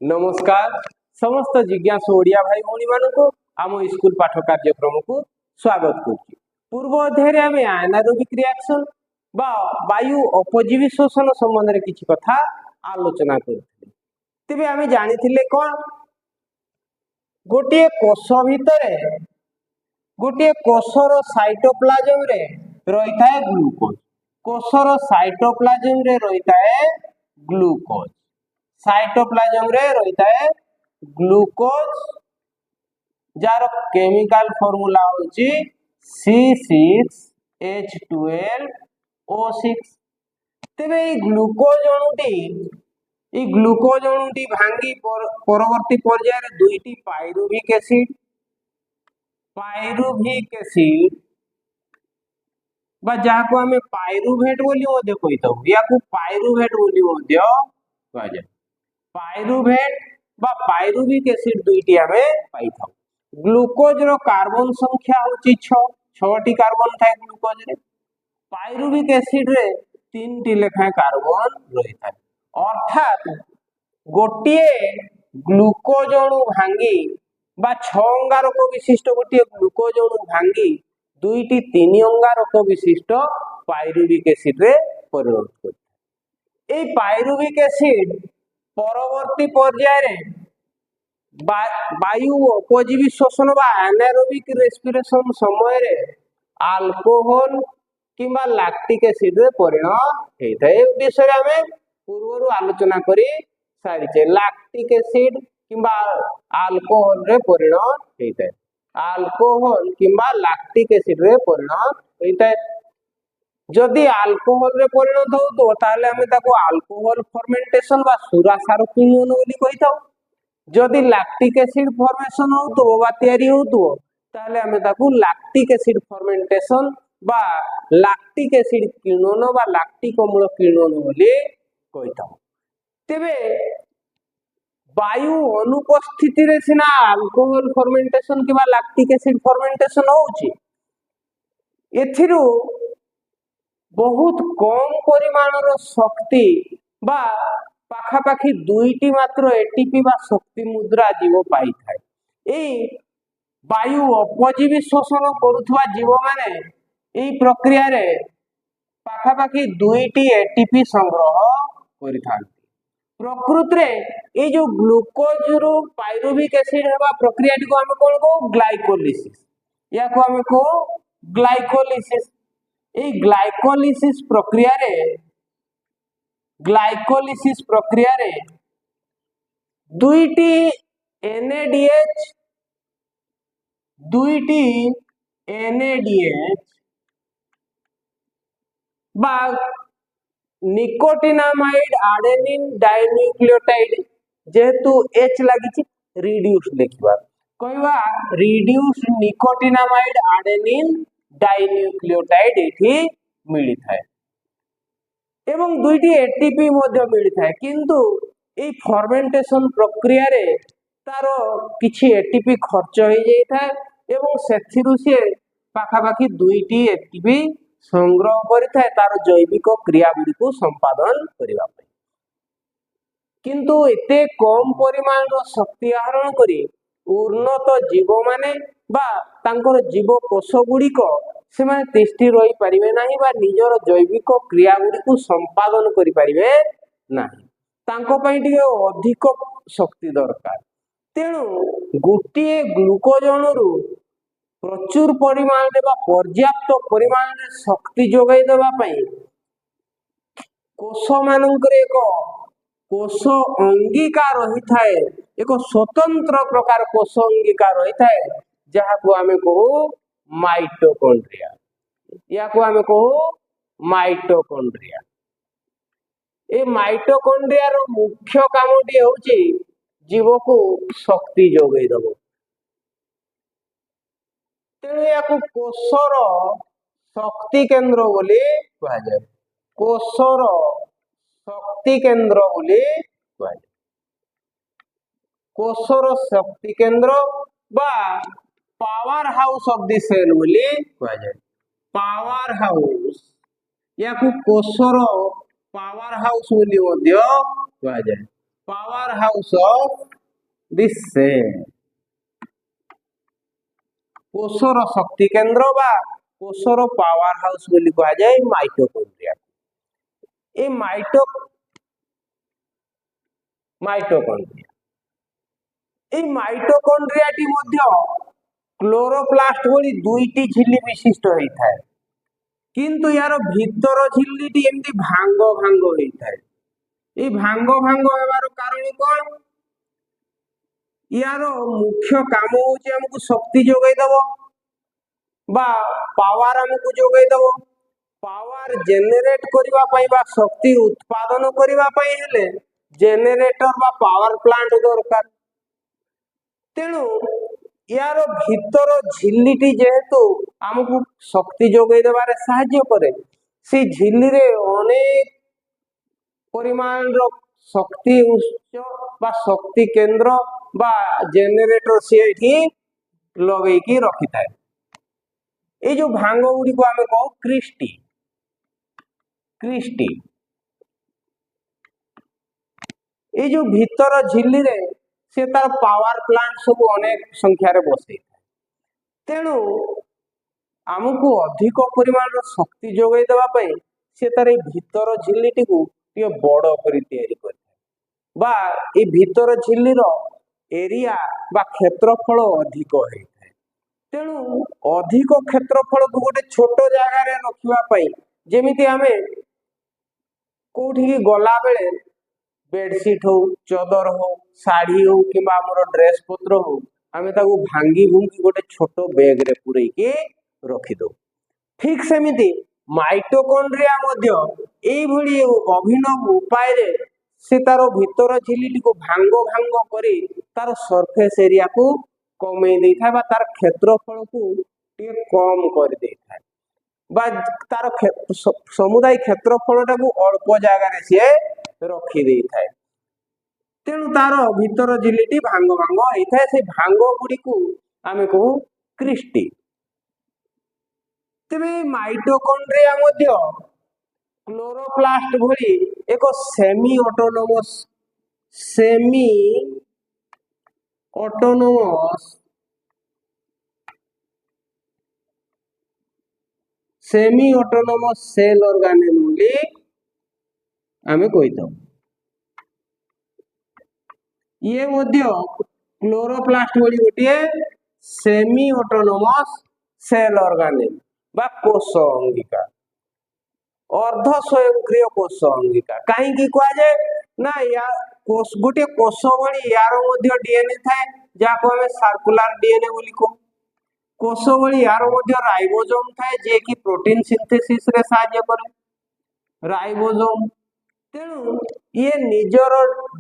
नमस्कार समस्त जिज्ञासु ओडिया भाई भौणी मानक आम स्कूल पाठ कार्यक्रम को स्वागत करुच्ची। पूर्व अध्याय आम एनारोबिक रिएक्शन बा वायु अपजीवी शोषण संबंध में किसी कथा आलोचना करथिले। तेबे आम जानिथिले कौन गोटे कोष भितर गोटे कोषर साइटोप्लाज्म रे रही थाए ग्लूकोज। कोषर साइटोप्लाज्म रे रही थाए ग्लूकोज। साइटोप्लाज्म रे रही थाए ग्लूकोज जार केमिकल फॉर्मूला होची C6H12O6। तेबे ई ग्लूकोज अणुटी भांगी परवर्ती पर्याय रे दुईटी पायरुविक एसिड बा जाको हमें पायरुवेट बोली मध्य कहिताउ याकू पायरुवेट बोली मध्य कहा जाय। पायरुवेट बा पायरुविक एसिड दुईटी हमें पाइथाउ। ग्लूकोज रो कार्बन संख्या होची 6 टी कार्बन थाए ग्लूकोज रे। पायरुविक एसिड रे 3 टी लेखा कार्बन रही थाए। अर्थात गोटिए ग्लूकोज अणु भांगी बा 6 अंगारक विशिष्ट गोटिए ग्लूकोज अणु भांगी दुईटी 3 अंगारक विशिष्ट पायरुविक एसिड रे परिणत करथाय। एई पायरुविक एसिड परवर्ती पर्याय रे वायु उपजीवी शोषण बा एनारोबिक रेस्पिरेशन समय रे अल्कोहल किंबा लैक्टिक एसिड रे परिणत हेइथाय। ए विषय हमें पूर्वरु आलोचना करी सारिचे। लैक्टिक एसिड किंबा अल्कोहल रे परिणत हेइथाय। अल्कोहल किंबा लैक्टिक एसिड रे परिणत हेइथाय। जदि अल्कोहल रे परिणत हो तो ताले हमें ताको अल्कोहल फर्मेंटेशन बा सुरासार किण्वन बोली कहिताउ। जदि लैक्टिक एसिड फॉर्मेशन हो तो बा तयारी हो तो ताले हमें ताको लैक्टिक एसिड फर्मेंटेशन बा लैक्टिक एसिड किण्वन बा लैक्टिक अम्ल किण्वन बोली कहिताउ। तेबे वायु अनुपस्थिति रे सिना अल्कोहल फर्मेंटेशन किबा लैक्टिक एसिड फर्मेंटेशन होउची। एथिरु बहुत कम परिमाणर शक्ति बा पाखापाखी दुईटी मात्र एटीपी बा शक्ति मुद्रा जीव पाई थाए। एई वायु अपजीवी शोषण करुथुवा जीव माने एई प्रक्रिया रे पाखापाखी दुईटी एटीपी संग्रह करिथांती। प्रकृति रे ए जो ग्लूकोज रो पायरुविक एसिड हेबा प्रक्रिया को हम कोन को ग्लाइकोलिसिस या को हम को ग्लाइकोलिसिस। ए ग्लाइकोलिसिस प्रक्रिया रे दुईटी NADH बा निकोटिनामाइड एडेनिन डाइन्यूक्लियोटाइड जेहेतु H लागिछि रिड्यूस लिखिबा कहबा रिड्यूस निकोटिनामाइड एडेनिन डाइन्यूक्लियोटाइड एठी मिली थाए एवं दुईटी एटीपी मध्य मिली थाए। किंतु ए फर्मेंटेशन प्रक्रिया रे तारो किछि एटीपी खर्च हो जाई थाए एवं सेथिरु से पाखापाखी दुईटी एटीपी संग्रह करिथाए तार जैविक क्रिया गुडी को संपादन करिवा पई। किंतु एते कम परिमाण रो शक्ति आहरण करी उन्नत जीव माने बा तांकर जीव कोष गुडी को से माने तिष्ठी रही परिबे नाही बा निजर जैविक क्रिया गुडी को संपादन करि परिबे नाही। तांको पई टिके अधिक शक्ति दरकार। तेणु गोटिए ग्लूकोज अणुरु प्रचुर परिमाण रे बा पर्याप्त परिमाण रे शक्ति जोगाई देबा पई कोष मानकर एक कोष अंगिका रही थाए एक स्वतंत्र प्रकार कोष अंगिका रही थाए जहा को हमें कहू माइटोकॉन्ड्रिया या को हमें कहू माइटोकॉन्ड्रिया। ए माइटोकॉन्ड्रिया रो मुख्य कामटी होची जीव को शक्ति जोगाई दबो। तेणु याकू कोषर शक्ति केंद्र बोली कहा जाए। कोषर शक्ति केंद्र बोली कहा जाए। कोषर शक्ति केंद्र बा power house of the cell बोली कहा जाए। पावर हाउस याकू कोषर पावर हाउस बोली मध्य कहा जाए। Power house of the cell कोषर शक्ति केंद्र बा कोषर पावर हाउस बोली कहा जाए माइटोकॉन्ड्रिया ए माइटोकॉन्ड्रिया ए माइटोकॉन्ड्रिया टी मध्य क्लोरोप्लास्ट बोली दुईटी झिल्ली विशिष्ट होता है किंतु यार भीतर झिल्ली टी एमती भांग भांग होता है ये भांग भांग होबार कारण कौन यार मुख्य काम होची हमको शक्ति जोगाई दबो बा पावर हमको जोगाई दबो पावर जेनेरेट करबा पई बा शक्ति उत्पादन करबा पई हेले जेनेरेटर बा पावर प्लांट दरकार तेणु यार भीतर झिल्लीटी जेहेतु हमको शक्ति जोगाई देबारे सहाय्य करे से झिल्ली रे अनेक परिमाण रो शक्ति उच्च बा शक्ति केंद्र बा जेनेरेटर से एठी लगई की रखी थाए ए जो भांग गुडी को हमें कहू क्रिस्टी क्रिस्टी ए जो भीतर झिल्ली रे से तार पावर प्लांट सब अनेक संख्या रे बसई तेणु हमको अधिक परिमाण रो शक्ति जोगाई देबा पई से तार भीतर झिल्लीटी को ये बड़ करी तैयारी कर बा ए भीतर झिल्ली रो एरिया बा क्षेत्रफल अधिक होई तेणु अधिक क्षेत्रफल को गोटे छोट जगह रे रखिबा पई जेमिति हमें कोठी की गला बेले बेडशीट हो चदर हो साड़ी हो किबा हमर ड्रेस पत्र हो हमें ताको भांगी भूंगी गोटे छोट बैग रे पुरई के रखि दो ठीक सेमिति माइटोकॉन्ड्रिया मध्य एई भली अभिनव उपाय रे से तार भीतर झिल्ली को भांग भांग करी तार सरफेस एरिया को कमे दे था बा तार क्षेत्रफल को टे कम कर दे था बा तार समुदाय क्षेत्रफल को अल्प जगह रे से रखी दे था तेणु तार भीतर झिल्ली भांग भांग होता है से भांग गुडी को आमे कहू क्रिस्टी तेबे माइटोकॉन्ड्रिया मध्य क्लोरोप्लास्ट भली एक सेमी ऑटोनोमस सेल ऑर्गेनेल बोली आमे कहितो ये मध्य क्लोरोप्लास्ट बोली गोटे सेमी ऑटोनोमस सेल ऑर्गेनेल बा कोष अंगिका अर्ध स्वयंक्रिय कोष अंगिका कहीं कह जाए ना या कोष गोटे कोष भली यार मध्य डीएनए थाए जाको हमें सर्कुलर डीएनए बोली को कोष भली यार मध्य राइबोसोम थाए जे कि प्रोटीन सिंथेसिस रे सहायता करे राइबोसोम तेणु ये निजर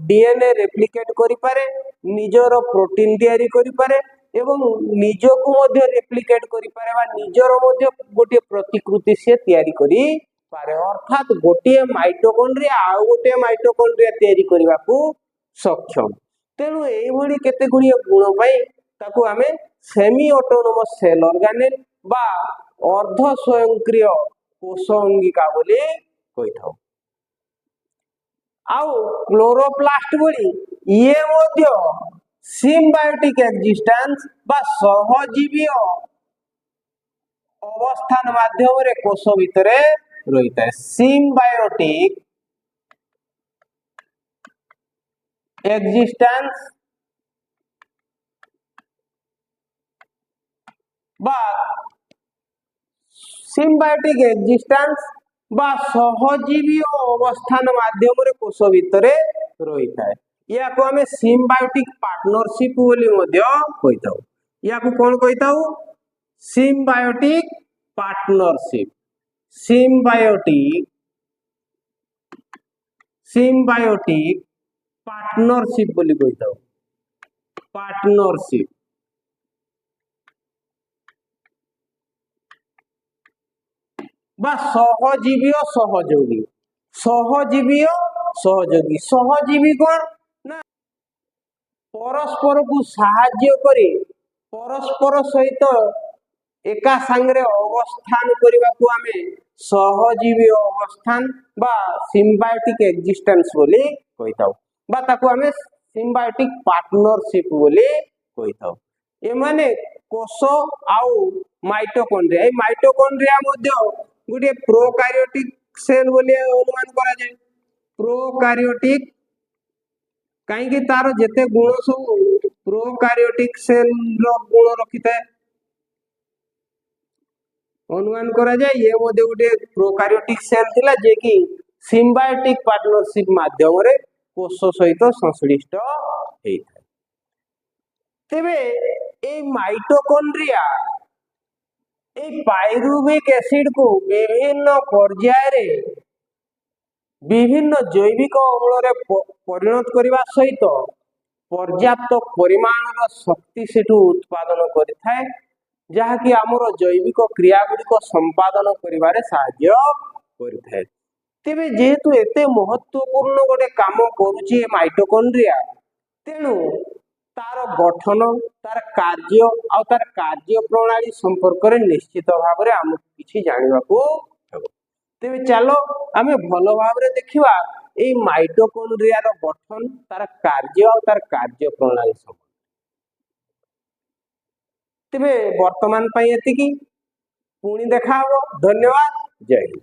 डीएनए रेप्लिकेट करि पारे निजर प्रोटीन तैयारी करि पारे एवं निजको मध्य रेप्लिकेट करि पारे बा निजर मध्य गोटे प्रतिकृति से तैयारी करि पारे अर्थात गोटे माइटोकॉन्ड्रिया आ गोटे माइटोकॉन्ड्रिया तैयारी करबा को सक्षम तेणु एई भली केते गुणी गुण पई ताकू हमें सेमी ऑटोनोमस सेल ऑर्गेनेल बा अर्ध स्वयंक्रिय कोष अंगिका बोली कहिथाउ आउ क्लोरोप्लास्ट बोली ये मध्य सिम्बायोटिक एक्जिस्टेंस बा सहजीवी अवस्थान माध्यम रे कोष भितरे रहिता है सिम्बायोटिक एक्जिस्टेंस बा सिम्बायोटिक एक्जिस्टेंस बा सहजीवी अवस्थान माध्यम रे कोष भितरे रहिता है या को हमें सिम्बायोटिक पार्टनरशिप बोली मध्य कहिताउ या को कोन कहिताउ सिम्बायोटिक पार्टनरशिप सिम्बायोटिक पार्टनरशिप बोली कहिताउ पार्टनरशिप बा सहजीवी सहयोगी सहजीवी सहयोगी सहजीवी कौन ना परस्पर को साहाय्य करी परस्पर सहित एका सांगरे अवस्थान करबा को हमें सहजीवी अवस्थान बा सिम्बायोटिक एक्जिस्टेंस बोली कहिताउ बा ताको आमे सिम्बायोटिक पार्टनरशिप बोली कहिथाउ। एमाने कोष आउ माइटोकॉन्ड्रिया ए माइटोकॉन्ड्रिया मध्य गुटे प्रोकार्योटिक सेल बोली अनुमान करा जाय। प्रोकार्योटिक कहीं तार जेते गुण सब प्रोकार्योटिक सेल रो गुण रखी थाए अनुमान करा जाए ये मध्य गुटे प्रोकार्योटिक सेल थिला जे कि सिम्बायोटिक पार्टनरशिप माध्यम रे कोष सहित संश्लिष्ट हेई थाए। तेबे ए माइटोकॉन्ड्रिया ए पाइरुविक एसिड को विभिन्न पर्याय रे विभिन्न जैविक अम्ल रे परिणत करने सहित पर्याप्त परिमाण शक्ति सेठू उत्पादन करिथाए जहाँकि आमर जैविक क्रिया गुड़िक संपादन करिबारे साहाय्य करिथाए। तेबे जेहेतु एते महत्वपूर्ण गोटे काम करूची माइटोकॉन्ड्रिया तेणु तार गठन तार कार्य आ तार कार्य प्रणाली संपर्क रे निश्चित भाव रे हमकु किछि जानिबा को हबो। तेबे चलो आमे भलो भाव रे देखिबा ए माइटोकॉन्ड्रिया रो गठन तार कार्य और तार कार्य प्रणाली सब। तेबे वर्तमान पई एतिकी पुणी देखा हबो। धन्यवाद। जय हिंद।